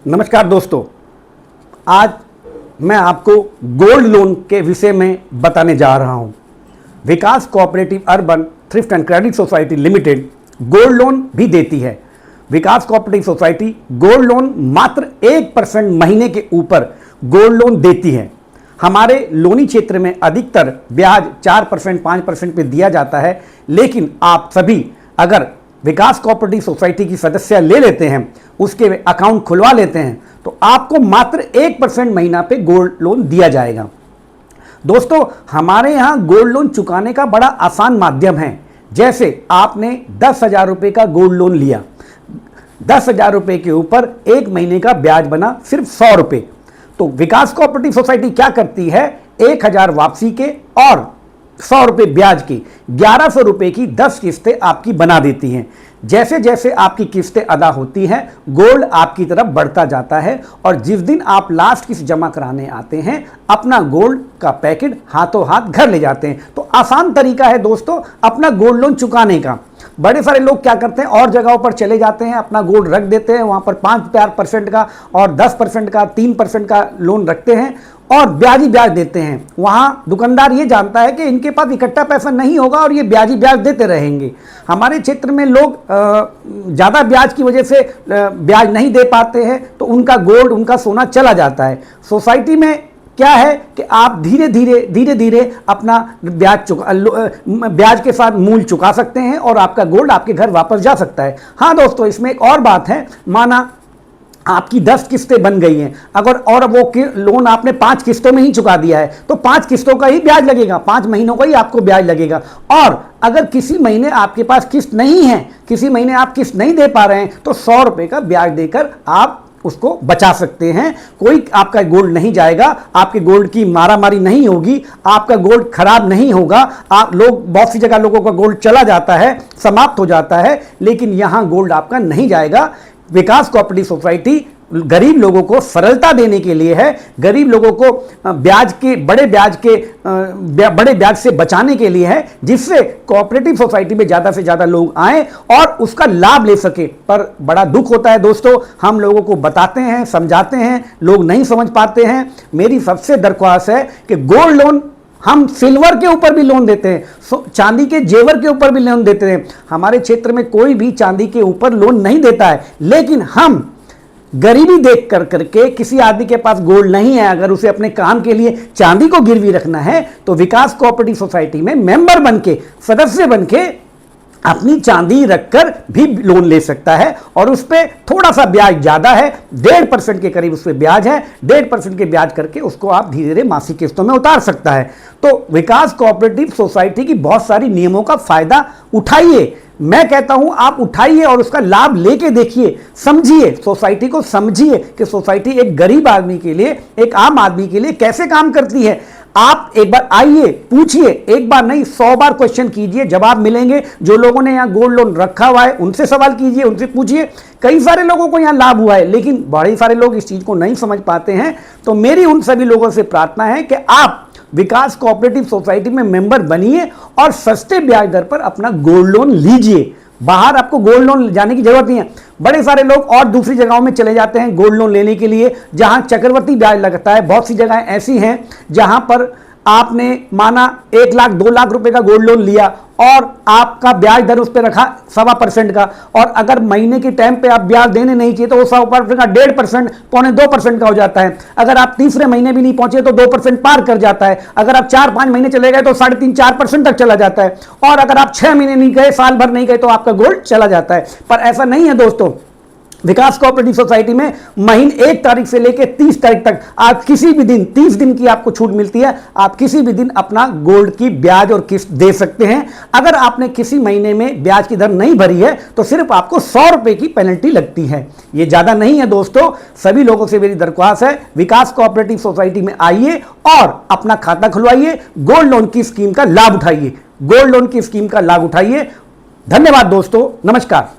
नमस्कार दोस्तों, आज मैं आपको गोल्ड लोन के विषय में बताने जा रहा हूं। Vikas cooperative urban thrift and credit society limited gold loan भी देती है। Vikas cooperative society gold loan मात्र 1% महीने के ऊपर गोल्ड लोन देती है। हमारे लोनी क्षेत्र में अधिकतर ब्याज 4%, 5% पे दिया जाता है, लेकिन आप सभी अगर विकास कोऑपरेटिव सोसाइटी की सदस्य ले लेते हैं, उसके अकाउंट खुलवा लेते हैं, तो आपको मात्र 1% महीना पे गोल्ड लोन दिया जाएगा। दोस्तों, हमारे यहाँ गोल्ड लोन चुकाने का बड़ा आसान माध्यम है। जैसे आपने 10,000 रुपये का गोल्ड लोन लिया, 10,000 रुपये के ऊपर एक महीने का ब्याज बना सिर्फ 100 रुपये। तो विकास कोऑपरेटिव सोसाइटी क्या करती है, 1,000 वापसी के और 100 रुपये ब्याज की 1,100 रुपये की 10 किस्तें आपकी बना देती हैं। जैसे जैसे आपकी किस्तें अदा होती हैं, गोल्ड आपकी तरफ बढ़ता जाता है और जिस दिन आप लास्ट किस्त जमा कराने आते हैं, अपना गोल्ड का पैकेट हाथों हाथ घर ले जाते हैं। तो आसान तरीका है दोस्तों अपना गोल्ड लोन चुकाने का। बड़े सारे लोग क्या करते हैं, और जगहों पर चले जाते हैं, अपना गोल्ड रख देते हैं, वहां पर 5% का और 10% का, 3% का लोन रखते हैं और ब्याज ही ब्याज देते हैं। वहां दुकानदार ये जानता है कि इनके पास इकट्ठा पैसा नहीं होगा और ये ब्याज ही ब्याज देते रहेंगे। हमारे क्षेत्र में लोग ज़्यादा ब्याज की वजह से ब्याज नहीं दे पाते हैं, तो उनका गोल्ड, उनका सोना चला जाता है। सोसाइटी में क्या है कि आप धीरे धीरे अपना ब्याज के साथ मूल चुका सकते हैं और आपका गोल्ड आपके घर वापस जा सकता है। हाँ दोस्तों, इसमें एक और बात है, माना आपकी 10 किस्तें बन गई हैं, अगर और वो लोन आपने 5 किस्तों में ही चुका दिया है, तो 5 किस्तों का ही ब्याज लगेगा, 5 महीनों का ही आपको ब्याज लगेगा। और अगर किसी महीने आपके पास किस्त नहीं है, किसी महीने आप किस्त नहीं दे पा रहे हैं, तो 100 रुपये का ब्याज देकर आप उसको बचा सकते हैं। कोई आपका गोल्ड नहीं जाएगा, आपके गोल्ड की मारामारी नहीं होगी, आपका गोल्ड खराब नहीं होगा। बहुत सी जगह लोगों का गोल्ड चला जाता है, समाप्त हो जाता है, लेकिन यहां गोल्ड आपका नहीं जाएगा। विकास कोऑपरेटिव सोसाइटी गरीब लोगों को सरलता देने के लिए है, गरीब लोगों को बड़े ब्याज से बचाने के लिए है, जिससे कोऑपरेटिव सोसाइटी में ज़्यादा से ज़्यादा लोग आएं और उसका लाभ ले सके। पर बड़ा दुख होता है दोस्तों, हम लोगों को बताते हैं, समझाते हैं, लोग नहीं समझ पाते हैं। मेरी सबसे दरख्वास्त है कि गोल्ड लोन हम सिल्वर के ऊपर भी लोन देते हैं, चांदी के जेवर के ऊपर भी लोन देते हैं। हमारे क्षेत्र में कोई भी चांदी के ऊपर लोन नहीं देता है, लेकिन हम गरीबी देख करके, किसी आदमी के पास गोल्ड नहीं है, अगर उसे अपने काम के लिए चांदी को गिरवी रखना है, तो विकास कोऑपरेटिव सोसाइटी में मेंबर बनके, सदस्य बनके अपनी चांदी रखकर भी लोन ले सकता है। और उस पर थोड़ा सा ब्याज ज़्यादा है, 1.5% के करीब उस पर ब्याज है। 1.5% के ब्याज करके उसको आप धीरे धीरे मासिक किस्तों में उतार सकता है। तो विकास कोऑपरेटिव सोसाइटी की बहुत सारी नियमों का फायदा उठाइए। मैं कहता हूं आप उठाइए और उसका लाभ लेके देखिए, समझिए, सोसाइटी को समझिए कि सोसाइटी एक गरीब आदमी के लिए, एक आम आदमी के लिए कैसे काम करती है। आप एक बार आइए, पूछिए, एक बार नहीं 100 बार क्वेश्चन कीजिए, जवाब मिलेंगे। जो लोगों ने यहाँ गोल्ड लोन रखा हुआ है उनसे सवाल कीजिए, उनसे पूछिए। कई सारे लोगों को यहाँ लाभ हुआ है, लेकिन बड़े सारे लोग इस चीज को नहीं समझ पाते हैं। तो मेरी उन सभी लोगों से प्रार्थना है कि आप विकास कोऑपरेटिव सोसाइटी में मेंबर बनिए और सस्ते ब्याज दर पर अपना गोल्ड लोन लीजिए। बाहर आपको गोल्ड लोन जाने की जरूरत नहीं है। बड़े सारे लोग और दूसरी जगहों में चले जाते हैं गोल्ड लोन लेने के लिए, जहां चक्रवृद्धि ब्याज लगता है। बहुत सी जगहें ऐसी हैं जहां पर आपने माना 1 लाख 2 लाख रुपए का गोल्ड लोन लिया और आपका ब्याज दर उस पर रखा 1.25% का, और अगर महीने के टाइम पे आप ब्याज देने नहीं चाहिए तो वो 1.25% का 1.5%, 1.25% का हो जाता है। अगर आप तीसरे महीने भी नहीं पहुंचे तो 2% पार कर जाता है। अगर आप 4-5 महीने चले गए तो 3.5-4% तक चला जाता है। और अगर आप 6 महीने नहीं गए, साल भर नहीं गए, तो आपका गोल्ड चला जाता है। पर ऐसा नहीं है दोस्तों। विकास कोऑपरेटिव सोसाइटी में महीने 1 तारीख से लेकर 30 तारीख तक आप किसी भी दिन, 30 दिन की आपको छूट मिलती है। आप किसी भी दिन अपना गोल्ड की ब्याज और किस्त दे सकते हैं। अगर आपने किसी महीने में ब्याज की दर नहीं भरी है तो सिर्फ आपको 100 रुपए की पेनल्टी लगती है। ये ज्यादा नहीं है दोस्तों। सभी लोगों से मेरी दरख्वास्त है, विकास कोऑपरेटिव सोसाइटी में आइए और अपना खाता खुलवाइए, गोल्ड लोन की स्कीम का लाभ उठाइए। गोल्ड लोन की स्कीम का लाभ उठाइए। धन्यवाद दोस्तों, नमस्कार।